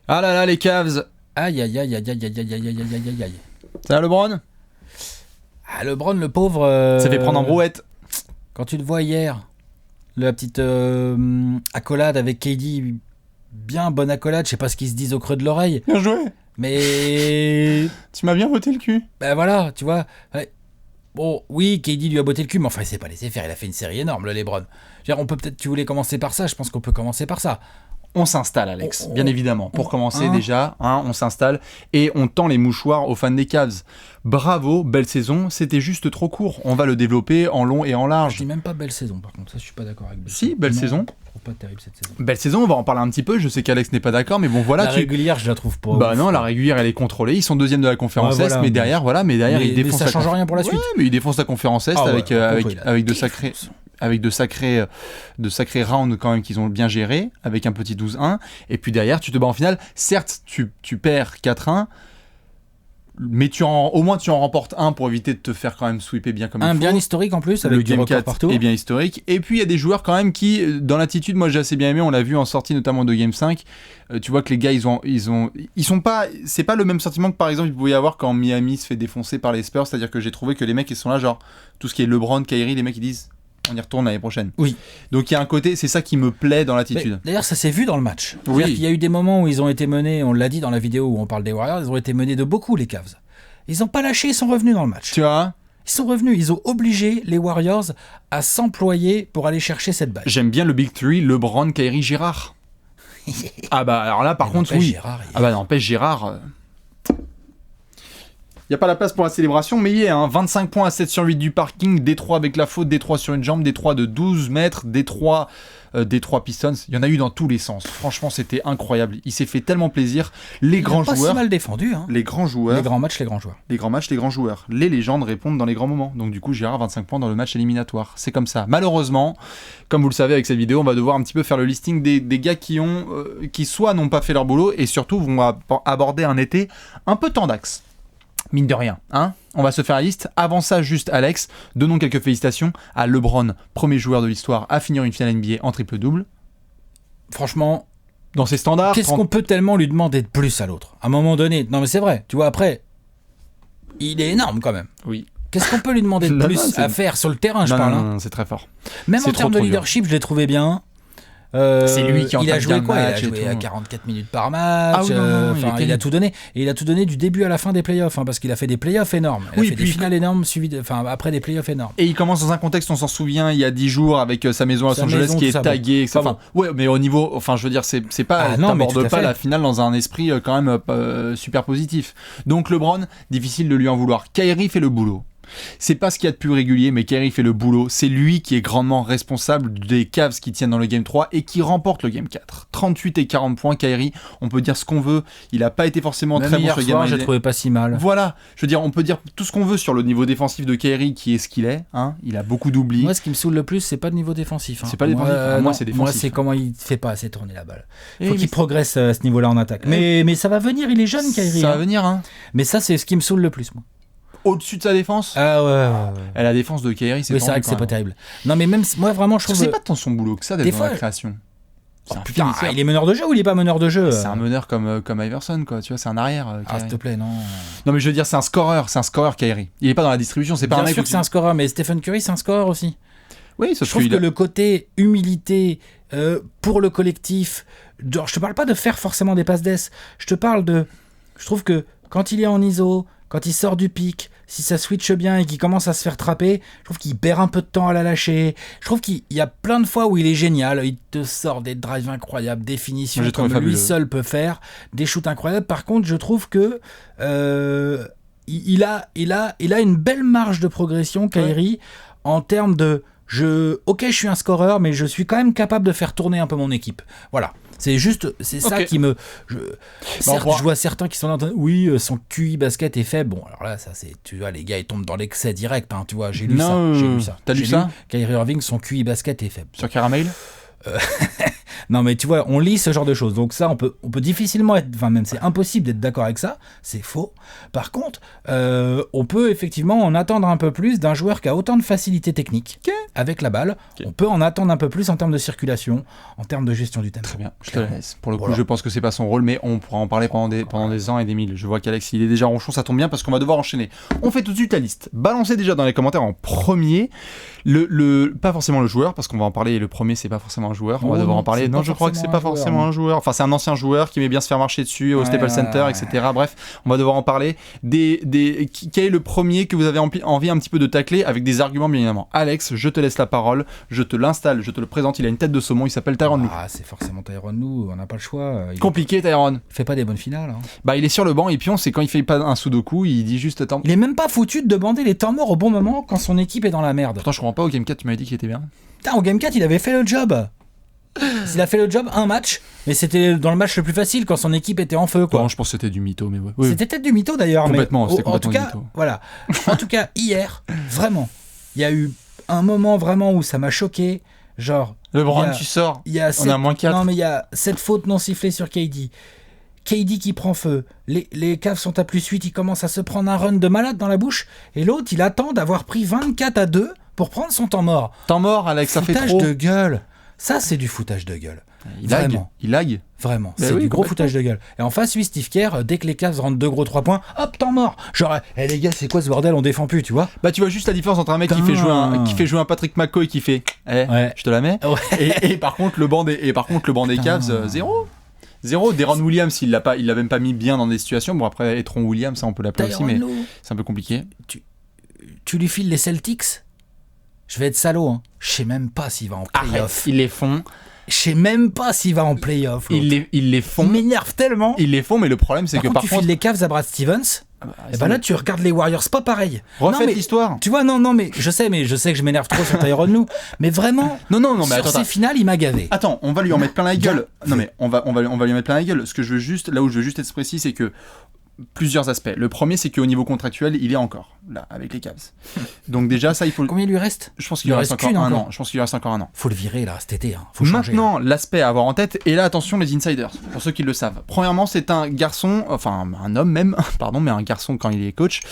Ah là là, les Cavs. Aïe, aïe, aïe, aïe, aïe, aïe, aïe, aïe, aïe, aïe, aïe. Ça va, LeBron? Ah, LeBron, le pauvre... Ça fait prendre en brouette. Quand tu le vois hier, la petite accolade avec KD, bien bonne accolade, je sais pas ce qu'ils se disent au creux de l'oreille, Bien joué. mais... Tu m'as bien botté le cul. Ben voilà, tu vois... Ouais. Bon, oui, KD lui a botté le cul, mais enfin, il s'est pas laissé faire, il a fait une série énorme, le LeBron. Je veux dire, on peut peut-être... Tu voulais commencer par ça, je pense qu'on peut commencer par ça. On s'installe, Alex, bien évidemment. Pour commencer, déjà, on s'installe et on tend les mouchoirs aux fans des Cavs. Bravo, belle saison, c'était juste trop court. On va le développer en long et en large. Je dis même pas belle saison, par contre, ça je suis pas d'accord avec. Si, belle saison. Je trouve pas terrible cette saison. Belle saison, on va en parler un petit peu. Je sais qu'Alex n'est pas d'accord, mais bon, voilà. La régulière, je la trouve pas. Bah non, la régulière, elle est contrôlée. Ils sont deuxième de la conférence Est, mais derrière, ils défoncent. Ça change rien pour la suite. Ouais, mais ils défoncent la conférence Est avec de sacrés rounds quand même qu'ils ont bien gérés, avec un petit 12-1, et puis derrière tu te bats en finale. Certes, tu perds 4-1, mais au moins tu en remportes un pour éviter de te faire quand même sweeper bien comme il faut. Un bien historique en plus, avec le Game 4 partout. est bien historique. Et puis il y a des joueurs quand même qui, dans l'attitude, moi j'ai assez bien aimé, on l'a vu en sortie notamment de Game 5, tu vois que les gars ils sont pas, c'est pas le même sentiment que par exemple il pouvait y avoir quand Miami se fait défoncer par les Spurs, c'est-à-dire que j'ai trouvé que les mecs ils sont là genre, tout ce qui est LeBron, Kyrie, les mecs ils disent on y retourne l'année prochaine. Oui. Donc il y a un côté, c'est ça qui me plaît dans l'attitude. Mais, d'ailleurs, ça s'est vu dans le match. Oui. Il y a eu des moments où ils ont été menés, on l'a dit dans la vidéo où on parle des Warriors, ils ont été menés de beaucoup, les Cavs. Ils n'ont pas lâché, ils sont revenus dans le match. Tu vois ? Ils sont revenus, ils ont obligé les Warriors à s'employer pour aller chercher cette balle. J'aime bien le Big Three, LeBron, Kyrie, Girard. Ah bah alors là par contre oui. Gérard, ah bah n'empêche Girard. Il n'y a pas la place pour la célébration, mais il y a 25 points à 7 sur 8 du parking, Détroit avec la faute, Détroit sur une jambe, Détroit de 12 mètres, Détroit Pistons. Il y en a eu dans tous les sens. Franchement, c'était incroyable. Il s'est fait tellement plaisir. Les grands joueurs. Pas si mal défendu. Hein. Les grands joueurs. Les grands matchs, les grands joueurs. Les grands matchs, les grands joueurs. Les légendes répondent dans les grands moments. Donc du coup, Girard 25 points dans le match éliminatoire. C'est comme ça. Malheureusement, comme vous le savez avec cette vidéo, on va devoir un petit peu faire le listing des gars qui soit n'ont pas fait leur boulot et surtout vont aborder un été un peu tendax. Mine de rien, hein. On va se faire la liste. Avant ça, juste Alex, donnons quelques félicitations à LeBron, premier joueur de l'histoire à finir une finale NBA en triple-double. Franchement, dans ses standards. Qu'est-ce qu'on peut tellement lui demander de plus à l'autre ? À un moment donné, non mais c'est vrai, tu vois, après, il est énorme quand même. Oui. Qu'est-ce qu'on peut lui demander de plus à faire sur le terrain, je parle. Non, c'est très fort. Même en termes de leadership, je l'ai trouvé bien. C'est lui qui il a joué quoi ? Il a joué à 44 minutes par match. Ah oui, il a tout donné. Et il a tout donné du début à la fin des playoffs, parce qu'il a fait des playoffs énormes. Il a fait des finales énormes après des playoffs énormes. Et il commence dans un contexte, on s'en souvient, il y a 10 jours avec sa maison à Los Angeles qui est taguée. Ouais, mais au niveau, je veux dire, c'est pas, t'abordes pas la finale dans un esprit quand même super positif. Donc LeBron, difficile de lui en vouloir. Kyrie fait le boulot. C'est pas ce qu'il y a de plus régulier, mais Kyrie fait le boulot. C'est lui qui est grandement responsable des Cavs qui tiennent dans le Game 3 et qui remporte le Game 4. 38 et 40 points, Kyrie. On peut dire ce qu'on veut. Il a pas été forcément même très bon sur le Game 1. J'ai trouvé pas si mal. Voilà. Je veux dire, on peut dire tout ce qu'on veut sur le niveau défensif de Kyrie, qui est ce qu'il est. Hein. Il a beaucoup d'oubli. Moi, ce qui me saoule le plus, c'est pas le niveau défensif. Hein. C'est pas défensif. Moi, c'est défensif. Moi, c'est comment il fait pas assez tourner la balle. Faut qu'il progresse à ce niveau-là en attaque. Mais ça va venir. Il est jeune, Kyrie. Ça va venir. Hein. Mais ça, c'est ce qui me saoule le plus, moi. Au-dessus de sa défense. Ah ouais. Et la défense de Kyrie, c'est vrai que c'est pas terrible. Non, mais même moi, vraiment, je trouve. C'est pas tant son boulot que ça d'être dans la création. Putain, il est meneur de jeu ou il est pas meneur de jeu ? C'est un meneur comme Iverson, quoi. Tu vois, c'est un arrière. S'il te plaît, non. Non, mais je veux dire, c'est un scoreur, Kyrie. Il est pas dans la distribution, c'est pas un mec. Bien sûr que c'est un scoreur, mais Stephen Curry, c'est un scoreur aussi. Oui, je trouve que le côté humilité pour le collectif. Genre, je te parle pas de faire forcément des passes d'ess. Je trouve que quand il est en ISO, quand il sort du pic, si ça switch bien et qu'il commence à se faire trapper, je trouve qu'il perd un peu de temps à la lâcher. Je trouve qu'il y a plein de fois où il est génial. Il te sort des drives incroyables, des finitions comme lui seul peut faire, des shoots incroyables. Par contre, je trouve que il a une belle marge de progression, Kyrie, en termes de je suis un scoreur, mais je suis quand même capable de faire tourner un peu mon équipe. Voilà. C'est ça qui me. Certes, je vois certains qui sont là en train de oui, son QI basket est faible. Bon, alors là, ça c'est. Tu vois, les gars, ils tombent dans l'excès direct. Hein, tu vois, j'ai lu ça. T'as lu ça ? Kyrie Irving, son QI basket est faible. Sur Caramel ? Non, mais tu vois, on lit ce genre de choses. Donc ça, on peut difficilement être. Enfin, même c'est impossible d'être d'accord avec ça. C'est faux. Par contre, on peut effectivement en attendre un peu plus d'un joueur qui a autant de facilité technique. avec la balle. On peut en attendre un peu plus en termes de circulation, en termes de gestion du tempo. Très bien, je te laisse. Pour le coup, je pense que c'est pas son rôle, mais on pourra en parler pendant des ans et des milles. Je vois qu'Alex, il est déjà ronchon, ça tombe bien parce qu'on va devoir enchaîner. On fait tout de suite la liste. Balancez déjà dans les commentaires en premier pas forcément le joueur, parce qu'on va en parler, le premier c'est pas forcément un joueur, on va devoir en parler. Non, je crois que c'est pas forcément un joueur. Enfin, c'est un ancien joueur qui aimait bien se faire marcher dessus au Staples Center, etc. Bref, on va devoir en parler. Quel est le premier que vous avez envie un petit peu de tacler avec des arguments, bien évidemment. Alex, je te laisse la parole, je te l'installe, je te le présente. Il a une tête de saumon, il s'appelle Tyronn Lue. Ah, c'est forcément Tyronn Lue, on n'a pas le choix. Compliqué, Tyronn. Il fait pas des bonnes finales. Hein. Bah, il est sur le banc et puis on sait quand il fait pas un sudoku, il dit juste attends. Il est même pas foutu de demander les temps morts au bon moment quand son équipe est dans la merde. Pourtant, je comprends pas, au Game 4, tu m'avais dit qu'il était bien. Putain, au Game 4, il avait fait le job. Il a fait le job un match, mais c'était dans le match le plus facile quand son équipe était en feu, quoi. Non, je pense que c'était du mytho, mais ouais. C'était peut-être du mytho d'ailleurs. Complètement, mais c'était complètement du mytho. Voilà. En tout cas, hier, vraiment, il y a eu un moment vraiment où ça m'a choqué. Genre. LeBron, tu sors. On a moins 4. Non, mais il y a cette faute non sifflée sur KD. KD qui prend feu. Les Cavs sont à +8, il commence à se prendre un run de malade dans la bouche. Et l'autre, il attend d'avoir pris 24-2 pour prendre son temps mort. Temps mort, Alex, ça fait trop. Foutage de gueule. Ça, c'est du foutage de gueule. Il lag. Vraiment, c'est du gros foutage de gueule. Et en face, lui, Steve Kerr, dès que les Cavs rentrent 2 gros 3 points, hop, temps mort. Genre, les gars, c'est quoi ce bordel, on défend plus, tu vois. Bah, tu vois juste la différence entre un mec qui fait jouer un Patrick McCoy qui fait je te la mets. Ouais. Et par contre, le banc des Cavs, 0. Deron Williams, il l'a même pas mis bien dans des situations. Bon, après, Etron Williams, ça on peut l'appeler aussi, mais c'est un peu compliqué. Tu lui files les Celtics ? Je vais être salaud, hein. Je sais même pas s'il va en play-off. Ils les font. Je sais même pas s'il va en play-off. Ils les font. Il m'énerve tellement. Ils les font, mais le problème, c'est que par contre, tu files les Cavs à Brad Stevens. Et ben là, tu regardes les Warriors, pas pareil. Refaites l'histoire. Tu vois, non, mais je sais que je m'énerve trop sur Tyronn Lue. Mais vraiment, non, mais sur ces finales, il m'a gavé. Attends, on va lui en mettre plein la gueule. Non, mais on va lui mettre plein la gueule. Là où je veux juste être précis, c'est que plusieurs aspects. Le premier, c'est qu'au niveau contractuel, il est encore là avec les Cavs. Donc déjà, ça, il faut. Combien il lui reste ? Je pense qu'il lui reste encore un an. Je pense qu'il lui reste encore un an. Faut le virer là cet été. Hein. Faut changer. Maintenant, l'aspect à avoir en tête. Et là, attention, les insiders, pour ceux qui le savent. Premièrement, c'est un garçon, enfin un homme même, pardon, mais un garçon quand il est coach,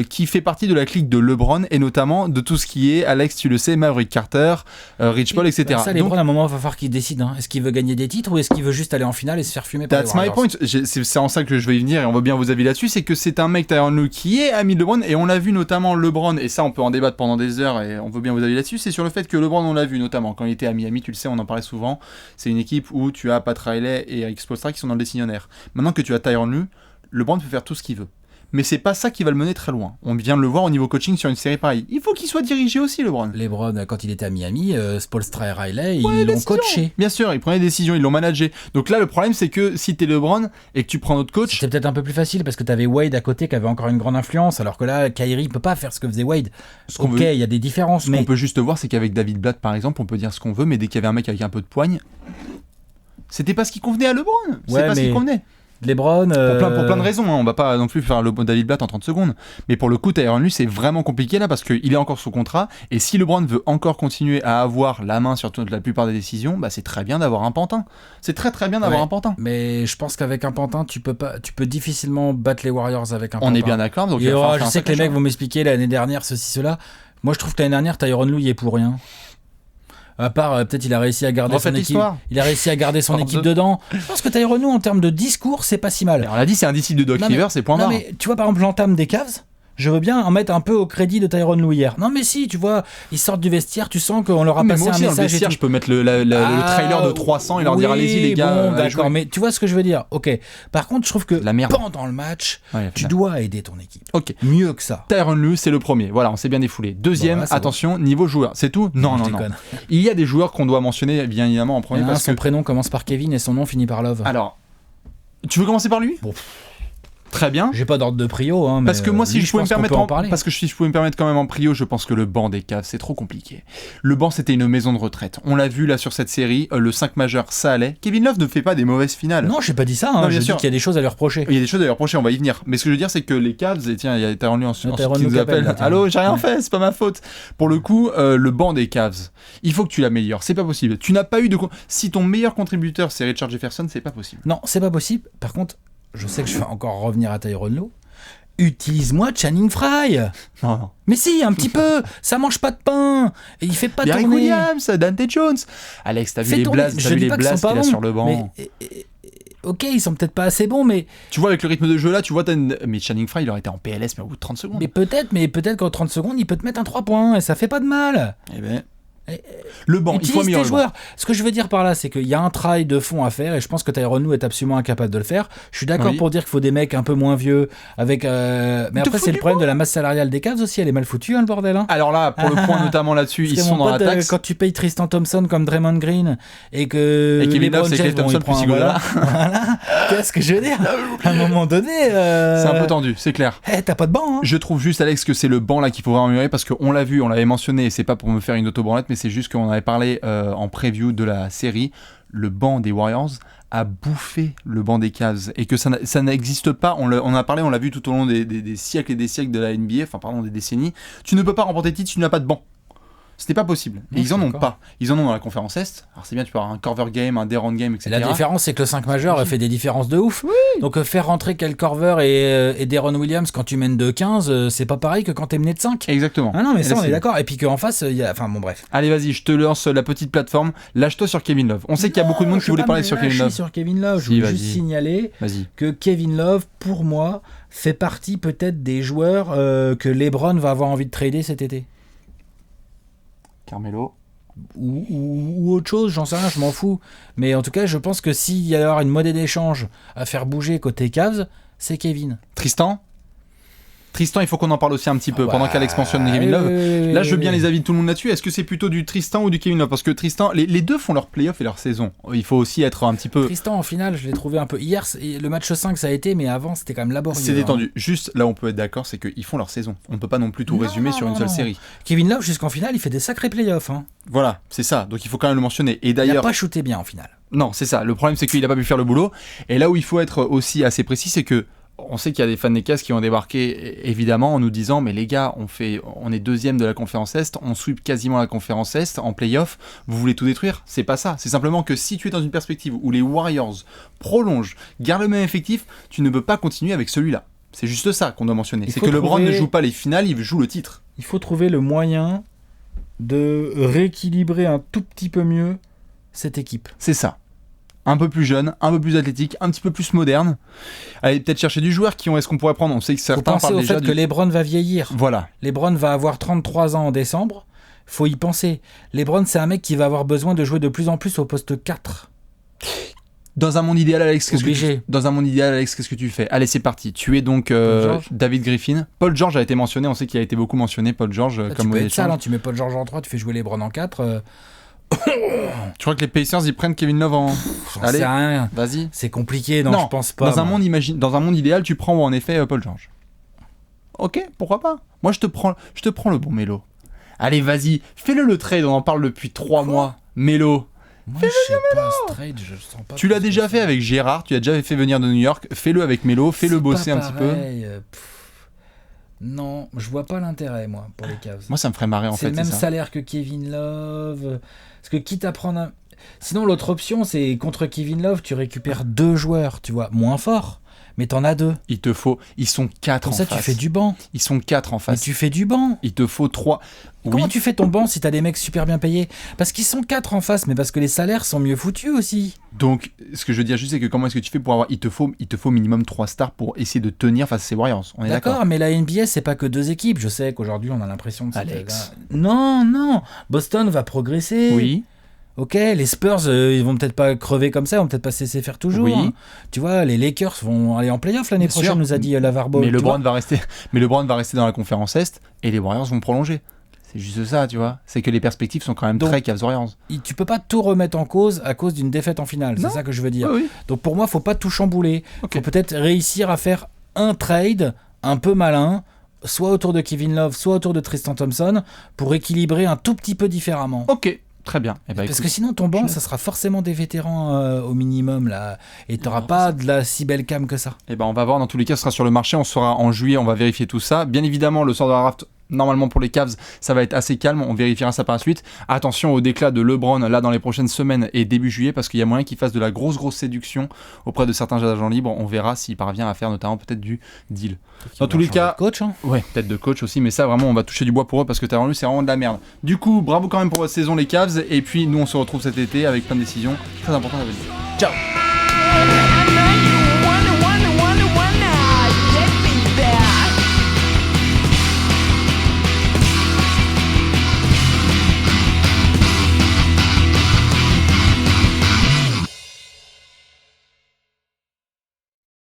qui fait partie de la clique de LeBron et notamment de tout ce qui est, Alex, tu le sais, Maverick Carter, Rich Paul, etc. Bah ça, LeBron, à un moment, il va falloir qu'il décide. Hein. Est-ce qu'il veut gagner des titres ou est-ce qu'il veut juste aller en finale et se faire fumer par les Warriors ? That's my point. C'est en ça que je vais y venir et on veut bien vous avis là-dessus. C'est que c'est un mec, Tyronn Lue, qui est ami de LeBron et on l'a vu notamment LeBron, et ça on peut en débattre pendant des heures et on veut bien vous avis là-dessus, c'est sur le fait que LeBron, on l'a vu notamment quand il était à Miami, tu le sais, on en parlait souvent, c'est une équipe où tu as Pat Riley et Eric Spoelstra qui sont dans le décisionnaire. Maintenant que tu as Tyronn Lue, LeBron peut faire tout ce qu'il veut. Mais c'est pas ça qui va le mener très loin. On vient de le voir au niveau coaching sur une série pareille. Il faut qu'il soit dirigé aussi, LeBron. Quand il était à Miami, Spoelstra et Riley, ils l'ont coaché. Bien sûr, ils prenaient des décisions, ils l'ont managé. Donc là, le problème, c'est que si t'es LeBron et que tu prends notre coach... C'était peut-être un peu plus facile parce que t'avais Wade à côté qui avait encore une grande influence, alors que là, Kyrie peut pas faire ce que faisait Wade. Ok, il y a des différences, mais... Ce qu'on peut juste voir, c'est qu'avec David Blatt, par exemple, on peut dire ce qu'on veut, mais dès qu'il y avait un mec avec un peu de poigne, c'était pas ce qui convenait à LeBron. C'est pas ce qui convenait. LeBron... Pour plein de raisons, hein. On va pas non plus faire le David Blatt en 30 secondes, mais pour le coup, Tyronn Lue, c'est vraiment compliqué là parce qu'il est encore sous contrat, et si LeBron veut encore continuer à avoir la main sur la plupart des décisions, bah c'est très bien d'avoir un pantin. C'est très très bien d'avoir un pantin. Mais je pense qu'avec un pantin, tu peux difficilement battre les Warriors avec un pantin. On est bien d'accord. Donc je sais que les mecs vont m'expliquer l'année dernière ceci, cela. Moi, je trouve que l'année dernière, Tyronn Lue, il est pour rien. À part, peut-être il a réussi à garder son équipe. Il a réussi à garder son équipe dedans. Je pense que Tyronn Lue, en termes de discours, c'est pas si mal. Alors, on l'a dit, c'est un disciple de Doc Rivers, c'est point barre. Mais tu vois, par exemple, l'entame des Cavs, je veux bien en mettre un peu au crédit de Tyronn Lue hier. Non mais si, tu vois, ils sortent du vestiaire, tu sens qu'on leur a passé un message. Dans le vestiaire, je peux mettre le trailer de 300 et leur dire allez-y les gars. Bon, d'accord, mais tu vois ce que je veux dire. Ok. Par contre, je trouve que pendant le match, tu dois aider ton équipe. Ok. Mieux que ça. Tyronn Lue, c'est le premier. Voilà, on s'est bien défoulé. Deuxième, attention, niveau joueur. C'est tout ? Non. Il y a des joueurs qu'on doit mentionner bien évidemment en premier. Son prénom commence par Kevin et son nom finit par Love. Alors, tu veux commencer par lui ? Bon. Très bien. J'ai pas d'ordre de prio, hein, mais parce que moi, si je pouvais me permettre quand même en prio, je pense que le banc des Cavs, c'est trop compliqué. Le banc, c'était une maison de retraite. On l'a vu là sur cette série, le 5 majeur, ça allait. Kevin Love ne fait pas des mauvaises finales. Non, j'ai pas dit ça. J'ai dit qu'il y a des choses à lui reprocher. Il y a des choses à lui reprocher, on va y venir. Mais ce que je veux dire, c'est que les Cavs, et tiens, il y a Tyronn Lue ensuite qui nous appelle. Allô, j'ai rien fait, c'est pas ma faute. Pour le coup, le banc des Cavs, il faut que tu l'améliores. C'est pas possible. Tu n'as pas eu de. Si ton meilleur contributeur, c'est Richard Jefferson, c'est pas possible. Non, c'est pas possible. Par contre, je sais que je vais encore revenir à Tyronn Lue. utilise-moi Channing Frye. Non. Mais si, un petit peu. Ça mange pas de pain. Et il fait pas tourner. Eric Williams, Dante Jones. Alex, t'as vu les blasts qu'il a sur le banc. Ok, ils sont peut-être pas assez bons, mais... Tu vois, avec le rythme de jeu là, tu vois, mais Channing Frye, il aurait été en PLS, mais au bout de 30 secondes. Mais peut-être qu'en 30 secondes, il peut te mettre un 3 points, et ça fait pas de mal. Eh ben... Le banc, il faut améliorer le banc. Ce que je veux dire par là, c'est qu'il y a un travail de fond à faire et je pense que Tyronn Lue est absolument incapable de le faire. Je suis d'accord pour dire qu'il faut des mecs un peu moins vieux avec mais après c'est le problème de la masse salariale des Cavs aussi, elle est mal foutue le bordel hein. Alors là pour le point notamment là-dessus, ils sont dans la taxe. Quand tu payes Tristan Thompson comme Draymond Green et que Kevin Love c'est Klay Thompson plus Iguodala. Voilà. Qu'est-ce que je veux dire à un moment donné c'est un peu tendu, c'est clair. T'as pas de banc hein. Je trouve juste Alex que c'est le banc là qu'il faut vraiment améliorer parce qu'on l'a vu, on l'avait mentionné et c'est pas pour me faire une autobranlette mais c'est juste qu'on avait parlé en preview de la série, le banc des Warriors a bouffé le banc des Cavs et que ça n'existe pas, on a parlé, on l'a vu tout au long des siècles et des siècles de la NBA, enfin pardon des décennies, tu ne peux pas remporter titre si tu n'as pas de banc. C'était pas possible. Et ils en ont pas. Ils en ont dans la conférence Est. Alors c'est bien, tu peux avoir un Corver game, un Deron game, etc. La différence, c'est que le 5 majeur fait des différences de ouf. Oui. Donc faire rentrer Kyle Korver et Deron Williams quand tu mènes de 15, c'est pas pareil que quand t'es mené de 5. Exactement. Ah non, mais ça, on est d'accord. Et puis qu'en face, il y a... Enfin bon, bref. Allez, vas-y, je te lance la petite plateforme. Lâche-toi sur Kevin Love. On sait qu'il y a beaucoup de monde qui voulait parler sur Kevin Love. Sur Kevin Love, je voulais juste signaler que Kevin Love, pour moi, fait partie peut-être des joueurs que LeBron va avoir envie de trader cet été. Carmelo ou autre chose, j'en sais rien, je m'en fous. Mais en tout cas, je pense que s'il y a une monnaie d'échange à faire bouger côté Cavs, c'est Kevin. Tristan, il faut qu'on en parle aussi un petit peu pendant qu'Alex mentionne Kevin Love. Là, je veux bien les avis de tout le monde là-dessus. Est-ce que c'est plutôt du Tristan ou du Kevin Love ? Parce que Tristan, les deux font leur playoff et leur saison. Il faut aussi être un petit peu... Tristan, en finale, je l'ai trouvé un peu... Hier, le match 5, ça a été, mais avant, c'était quand même laborieux. C'est détendu. Juste, là, on peut être d'accord, c'est qu'ils font leur saison. On ne peut pas non plus tout résumer sur une seule série. Kevin Love, jusqu'en finale, il fait des sacrés playoffs. Hein. Voilà, c'est ça. Donc, il faut quand même le mentionner. Et d'ailleurs... Il n'a pas shooté bien, en finale. Non, c'est ça. Le problème, c'est qu'il n'a pas pu faire le boulot. Et là où il faut être aussi assez précis, c'est que on sait qu'il y a des fans des Cavs qui ont débarqué évidemment en nous disant mais les gars on est deuxième de la conférence Est, on sweep quasiment la conférence Est en play-off, vous voulez tout détruire? C'est pas ça, c'est simplement que si tu es dans une perspective où les Warriors prolongent, gardent le même effectif, tu ne peux pas continuer avec celui-là. C'est juste ça qu'on doit mentionner, c'est que LeBron ne joue pas les finales, il joue le titre. Il faut trouver le moyen de rééquilibrer un tout petit peu mieux cette équipe. C'est ça. Un peu plus jeune, un peu plus athlétique, un petit peu plus moderne. Allez, peut-être chercher du joueur. Est-ce qu'on pourrait prendre? On sait que certains parlent déjà... Faut penser au fait que LeBron va vieillir. Voilà. LeBron va avoir 33 ans en décembre. Faut y penser. LeBron, c'est un mec qui va avoir besoin de jouer de plus en plus au poste 4. Dans un monde idéal, Alex, qu'est-ce que tu fais? Allez, c'est parti. Tu es donc David Griffin. Paul George a été mentionné. On sait qu'il a été beaucoup mentionné, Paul George. Là, comme tu peux être ça, tu mets Paul George en 3, tu fais jouer LeBron en 4... Tu crois que les Pacers ils prennent Kevin Love en... Allez, rien. Vas-y. C'est compliqué, non, je pense pas. Dans un monde idéal, tu prends en effet Paul George. Ok, pourquoi pas? Moi je te prends le bon Melo. Allez, vas-y, fais-le le trade, on en parle depuis 3 mois. Melo. Moi, je sais pas, ce trade, je sens pas. Tu l'as déjà fait avec Gérard, tu l'as déjà fait venir de New York, fais-le avec Melo, fais-le bosser un petit peu. Non, je vois pas l'intérêt, moi, pour les Cavs. Moi, ça me ferait marrer, en fait. C'est le même salaire que Kevin Love. Parce que quitte à prendre un... Sinon, l'autre option, c'est contre Kevin Love, tu récupères 2 joueurs, tu vois, moins forts, mais t'en as 2. Ils sont 4 en face. Comme ça, tu fais du banc. Ils sont 4 en face. Mais tu fais du banc. Il te faut 3. Comment tu fais ton banc si t'as des mecs super bien payés? Parce qu'ils sont 4 en face, mais parce que les salaires sont mieux foutus aussi. Donc, ce que je veux dire juste, c'est que comment est-ce que tu fais pour avoir... Il te faut minimum 3 stars pour essayer de tenir face à ces Warriors. On est d'accord, mais la NBA, c'est pas que 2 équipes. Je sais qu'aujourd'hui, on a l'impression que c'est... Alex. Non. Boston va progresser. Oui. Ok, les Spurs, ils vont peut-être pas crever comme ça, ils vont peut-être pas se laisser faire toujours. Oui. Hein. Tu vois, les Lakers vont aller en play-off l'année prochaine, nous a dit LaVar Ball. Mais LeBron va rester dans la conférence Est et les Warriors vont prolonger. C'est juste ça, tu vois. C'est que les perspectives sont quand même très Cavs Warriors. Tu peux pas tout remettre en cause à cause d'une défaite en finale. C'est ça que je veux dire. Oui. Donc pour moi, faut pas tout chambouler. Faut peut-être réussir à faire un trade un peu malin, soit autour de Kevin Love, soit autour de Tristan Thompson, pour équilibrer un tout petit peu différemment. Ok. Très bien. Parce que sinon, ton banc, ça sera forcément des vétérans au minimum, là. Et tu n'auras pas de la si belle cam que ça. On va voir. Dans tous les cas, ce sera sur le marché. On sera en juillet. On va vérifier tout ça. Bien évidemment, le sort de la draft, normalement pour les Cavs, ça va être assez calme, on vérifiera ça par la suite. Attention au déclat de LeBron là dans les prochaines semaines et début juillet, parce qu'il y a moyen qu'il fasse de la grosse séduction auprès de certains agents libres. On verra s'il parvient à faire notamment peut-être du deal. Dans tous les cas, coach, hein. Ouais, peut-être de coach aussi, mais ça vraiment on va toucher du bois pour eux parce que t'as rendu c'est vraiment de la merde. Du coup, bravo quand même pour votre saison les Cavs, et puis nous on se retrouve cet été avec plein de décisions très importantes à venir. Ciao.